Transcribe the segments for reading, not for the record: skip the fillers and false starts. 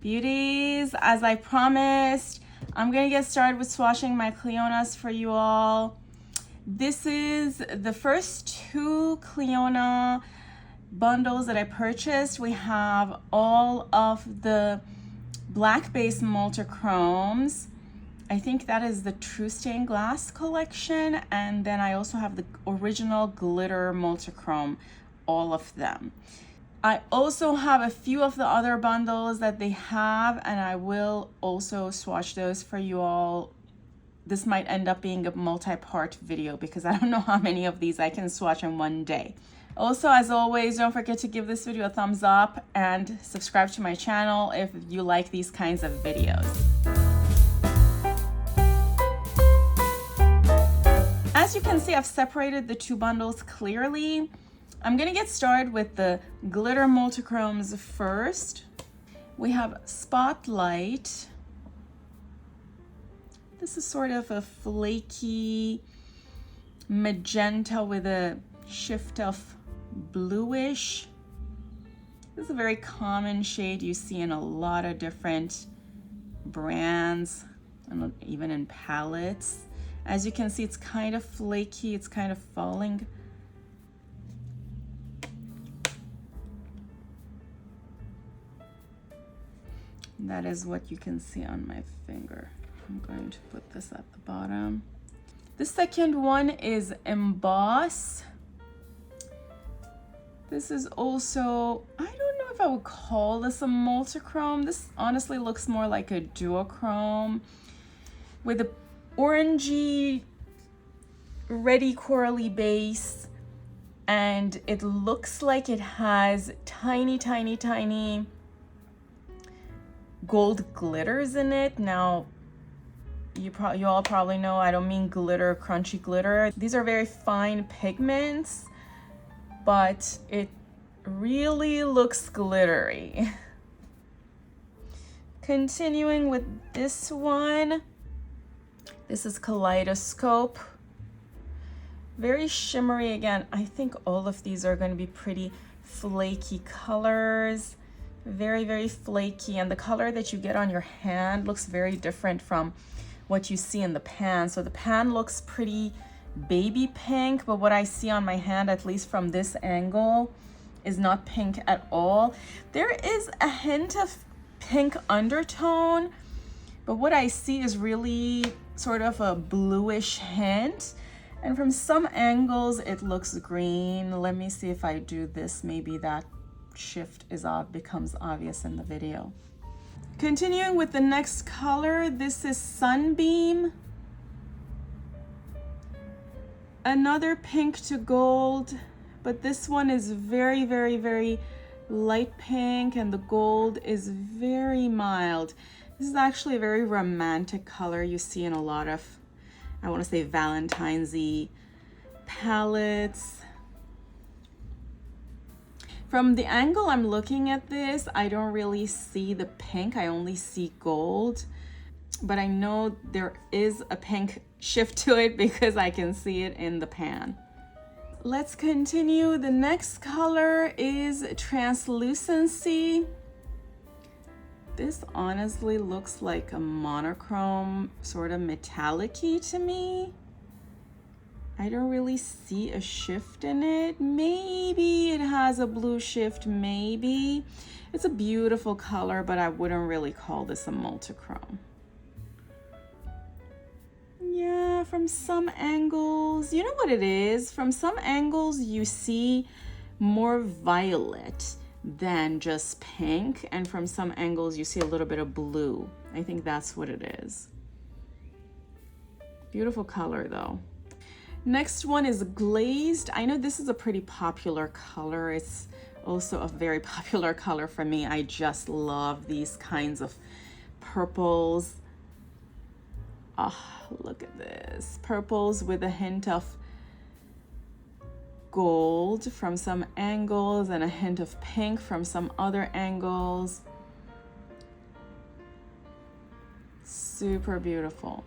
Beauties, as I promised, I'm gonna get started with swatching my Clionadhs for you all. This is the first two Clionadh bundles that I purchased. We have all of the black base multichromes. I think that is the True Stained Glass collection, and then I also have the original glitter multichrome, all of them. I also have a few of the other bundles that they have, and I will also swatch those for you all. This might end up being a multi-part video because I don't know how many of these I can swatch in one day. Also, as always, don't forget to give this video a thumbs up and subscribe to my channel if you like these kinds of videos. As you can see, I've separated the two bundles clearly. I'm gonna get started with the Glitter Multichromes first. We have Spotlight. This is sort of a flaky magenta with a shift of bluish. This is a very common shade you see in a lot of different brands and even in palettes. As you can see, it's kind of flaky, it's kind of falling. That is what you can see on my finger. I'm going to put this at the bottom. The second one is Emboss. This is also, I don't know if I would call this a multichrome. This honestly looks more like a duochrome with a orangey, reddy corally base, and it looks like it has tiny gold glitters in it. Now, you all probably know I don't mean glitter, crunchy glitter. These are very fine pigments, but it really looks glittery. Continuing with this one, this is Kaleidoscope. Very shimmery again. I think all of these are going to be pretty flaky colors. Very flaky, and the color that you get on your hand looks very different from what you see in the pan. So the pan looks pretty baby pink, but what I see on my hand, at least from this angle, is not pink at all. There is a hint of pink undertone, but what I see is really sort of a bluish hint. And from some angles, it looks green. Let me see if I do this. Maybe that shift becomes obvious in the video. Continuing with the next color, this is Sunbeam. Another pink to gold, but this one is very light pink, and the gold is very mild. This is actually a very romantic color you see in a lot of, I want to say, Valentine's-y palettes. From the angle I'm looking at this, I don't really see the pink, I only see gold, but I know there is a pink shift to it because I can see it in the pan. Let's continue. The next color is Translucency. This honestly looks like a monochrome, sort of metallic-y to me. I don't really see a shift in it. Maybe it has a blue shift, maybe. It's a beautiful color, but I wouldn't really call this a multichrome. Yeah, from some angles, you know what it is? From some angles, you see more violet than just pink, and from some angles, you see a little bit of blue. I think that's what it is. Beautiful color, though. Next one is Glazed. I know this is a pretty popular color. It's also a very popular color for me. I just love these kinds of purples. Oh, look at this. Purples with a hint of gold from some angles and a hint of pink from some other angles. Super beautiful.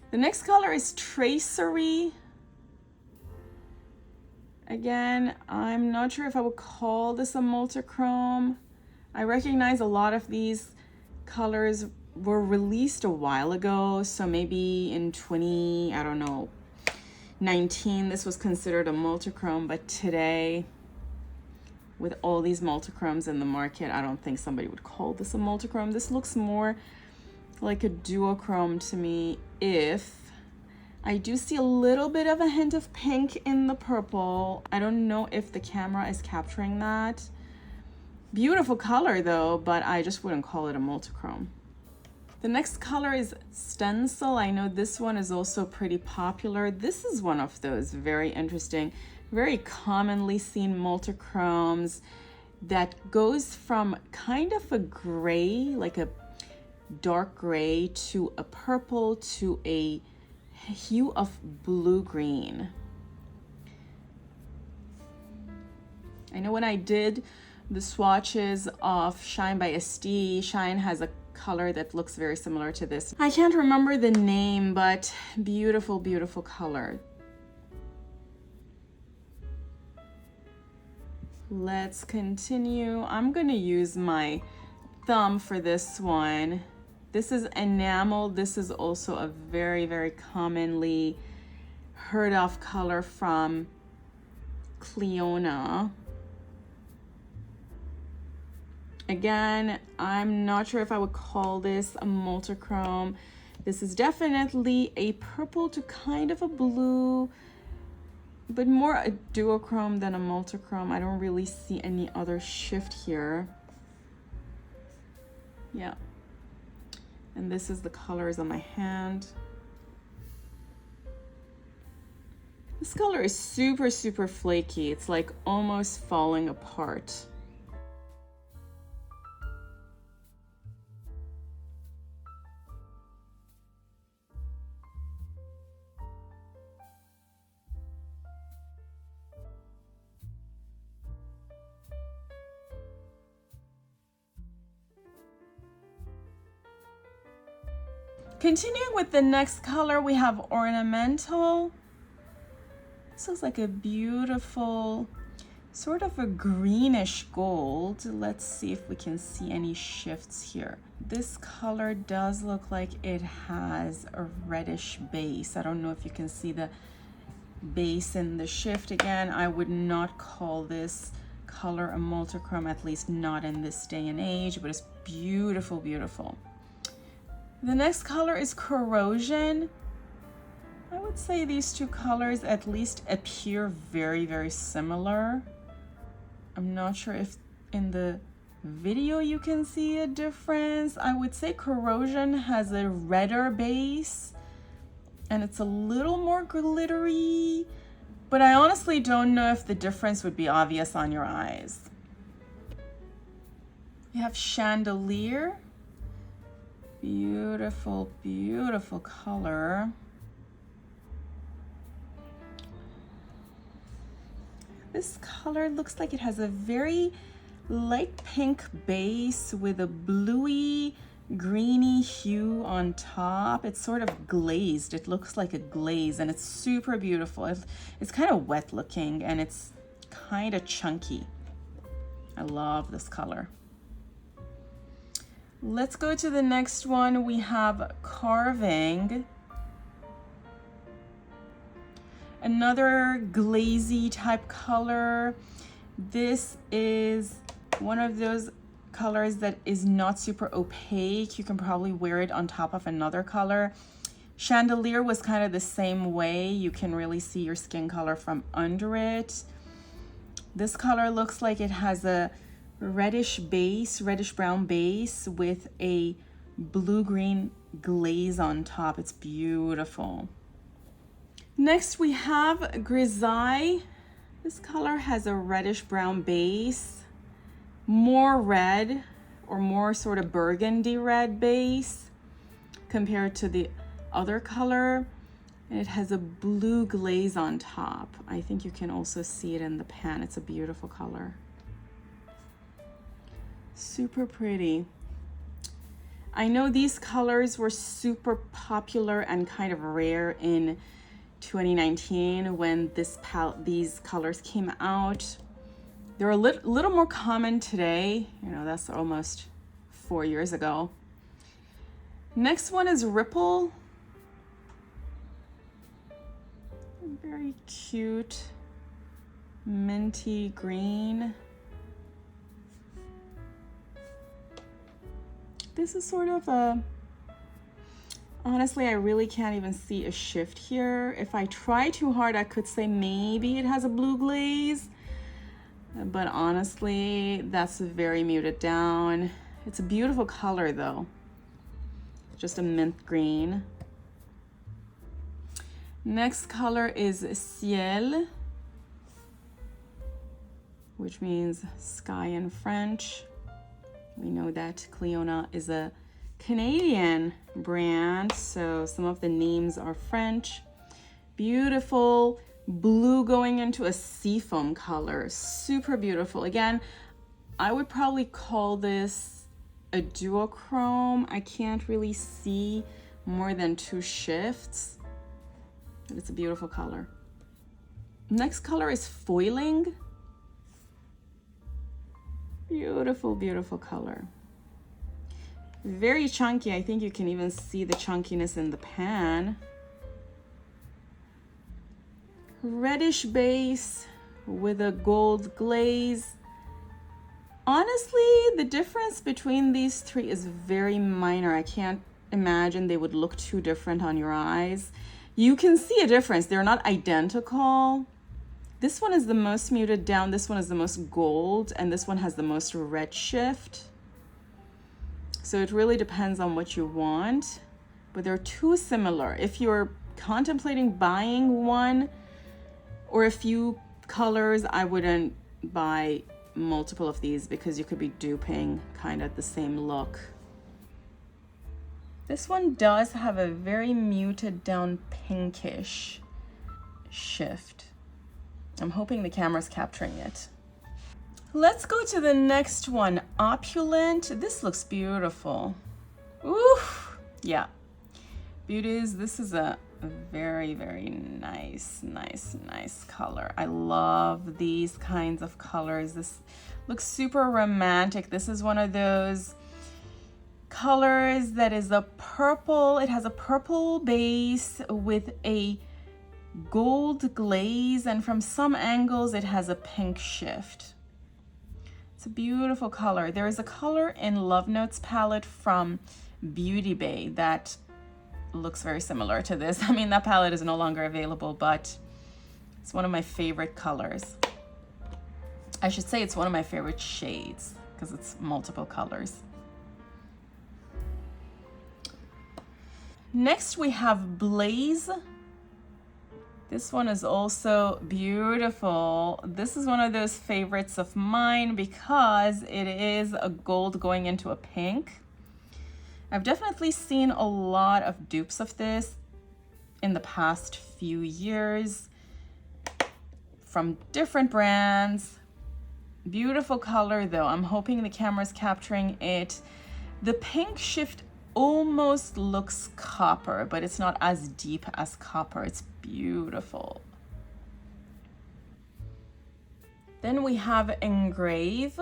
The next color is Tracery. Again, I'm not sure if I would call this a multichrome. I recognize a lot of these colors were released a while ago, so maybe in 20, I don't know, 19, this was considered a multichrome, but today, with all these multichromes in the market, I don't think somebody would call this a multichrome. This looks more like a duochrome to me. If I do see a little bit of a hint of pink in the purple. I don't know if the camera is capturing that. Beautiful color though, but I just wouldn't call it a multichrome. The next color is Stencil. I know this one is also pretty popular. This is one of those very interesting, very commonly seen multichromes that goes from kind of a gray, like a dark gray, to a purple, to a hue of blue-green. I know when I did the swatches of Shine by SD, Shine has a color that looks very similar to this. I can't remember the name, but beautiful, beautiful color. Let's continue. I'm gonna use my thumb for this one. This is enamel. This is also a very, very commonly heard of color from Clionadh. Again, I'm not sure if I would call this a multichrome. This is definitely a purple to kind of a blue, but more a duochrome than a multichrome. I don't really see any other shift here. Yeah. And this is the colors on my hand. This color is super, super flaky. It's like almost falling apart. Continuing with the next color, we have Ornamental. This looks like a beautiful, sort of a greenish gold. Let's see if we can see any shifts here. This color does look like it has a reddish base. I don't know if you can see the base in the shift. Again, I would not call this color a multichrome, at least not in this day and age, but it's beautiful, beautiful. The next color is Corrosion. I would say these two colors at least appear very, very similar. I'm not sure if in the video you can see a difference. I would say Corrosion has a redder base and it's a little more glittery, but I honestly don't know if the difference would be obvious on your eyes. You have Chandelier. Beautiful, beautiful color. This color looks like it has a very light pink base with a bluey, greeny hue on top. It's sort of glazed. It looks like a glaze and it's super beautiful. It's kind of wet looking and it's kind of chunky. I love this color. Let's go to the next one. We have Carving. Another glazy type color. This is one of those colors that is not super opaque. You can probably wear it on top of another color. Chandelier was kind of the same way. You can really see your skin color from under it. This color looks like it has a reddish base, reddish brown base with a blue-green glaze on top. It's beautiful. Next we have Grisaille. This color has a reddish brown base, more red or more sort of burgundy red base compared to the other color. And it has a blue glaze on top. I think you can also see it in the pan. It's a beautiful color. Super pretty. I know these colors were super popular and kind of rare in 2019 when these colors came out. They're a little more common today. You know, that's almost 4 years ago. Next one is Ripple. Very cute, minty green. This is sort of a, honestly, I really can't even see a shift here. If I try too hard, I could say maybe it has a blue glaze, but honestly, that's very muted down. It's a beautiful color though. Just a mint green. Next color is Ciel, which means sky in French. We know that Clionadh is a Canadian brand, so some of the names are French. Beautiful blue going into a seafoam color, super beautiful. Again, I would probably call this a duochrome. I can't really see more than 2 shifts. It's a beautiful color. Next color is Foiling. Beautiful, beautiful color. Very chunky. I think you can even see the chunkiness in the pan. Reddish base with a gold glaze. Honestly, the difference between these 3 is very minor. I can't imagine they would look too different on your eyes. You can see a difference. They're not identical. This one is the most muted down. This one is the most gold, and this one has the most red shift. So it really depends on what you want, but they're too similar. If you're contemplating buying one or a few colors, I wouldn't buy multiple of these because you could be duping kind of the same look. This one does have a very muted down pinkish shift. I'm hoping the camera's capturing it. Let's go to the next one, Opulent. This looks beautiful. Ooh, yeah. Beauties, this is a very, very nice color. I love these kinds of colors. This looks super romantic. This is one of those colors that is a purple. It has a purple base with a gold glaze, and from some angles it has a pink shift. It's a beautiful color. There is a color in Love Notes palette from Beauty Bay that looks very similar to this. I mean, that palette is no longer available, but it's one of my favorite colors. I should say it's one of my favorite shades because it's multiple colors. Next we have Blaze. This one is also beautiful. This is one of those favorites of mine because it is a gold going into a pink. I've definitely seen a lot of dupes of this in the past few years from different brands. Beautiful color though. I'm hoping the camera's capturing it. The pink shift almost looks copper, but it's not as deep as copper. It's beautiful. Then we have Engrave.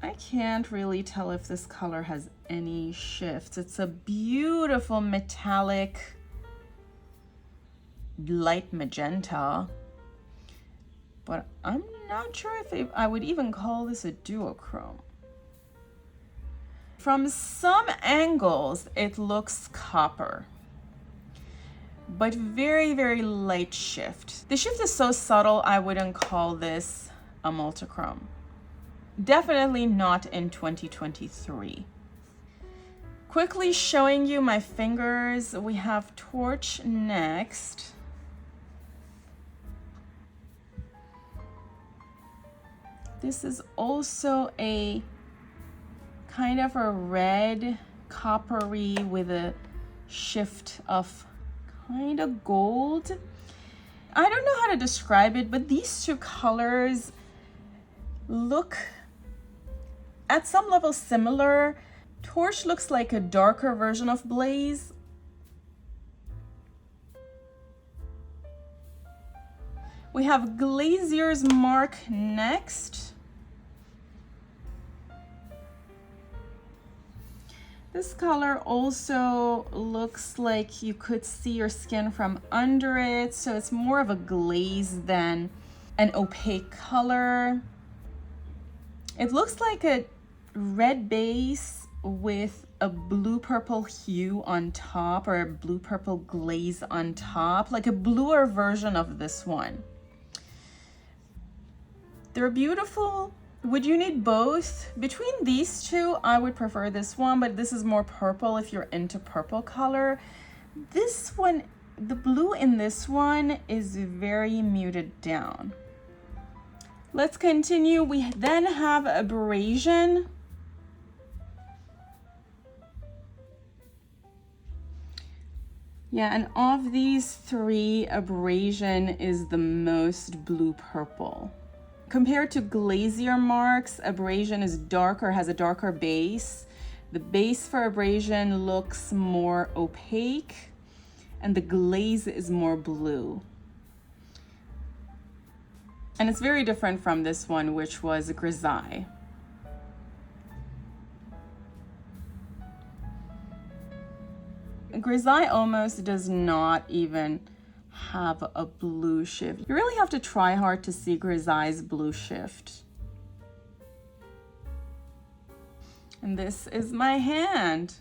I can't really tell if this color has any shifts. It's a beautiful metallic light magenta, but I'm not sure if I would even call this a duochrome. From some angles, it looks copper, but very, very light shift. The shift is so subtle, I wouldn't call this a multichrome. Definitely not in 2023. Quickly showing you my fingers. We have Torch next. This is also a kind of a red coppery with a shift of kind of gold. I don't know how to describe it, but these 2 colors look at some level similar. Torch looks like a darker version of Blaze. We have Glazier's Mark next. This color also looks like you could see your skin from under it, so it's more of a glaze than an opaque color. It looks like a red base with a blue-purple hue on top, or a blue-purple glaze on top, like a bluer version of this one. They're beautiful. Would you need both? Between these two, I would prefer this one, but this is more purple if you're into purple color. This one, the blue in this one is very muted down. Let's continue. We then have Abrasion. Yeah, and of these three, Abrasion is the most blue-purple. Compared to Glazier Marks, Abrasion is darker, has a darker base. The base for Abrasion looks more opaque, and the glaze is more blue. And it's very different from this one, which was Grisaille. Grisaille almost does not even have a blue shift. You really have to try hard to see Grisaille's blue shift. And this is my hand.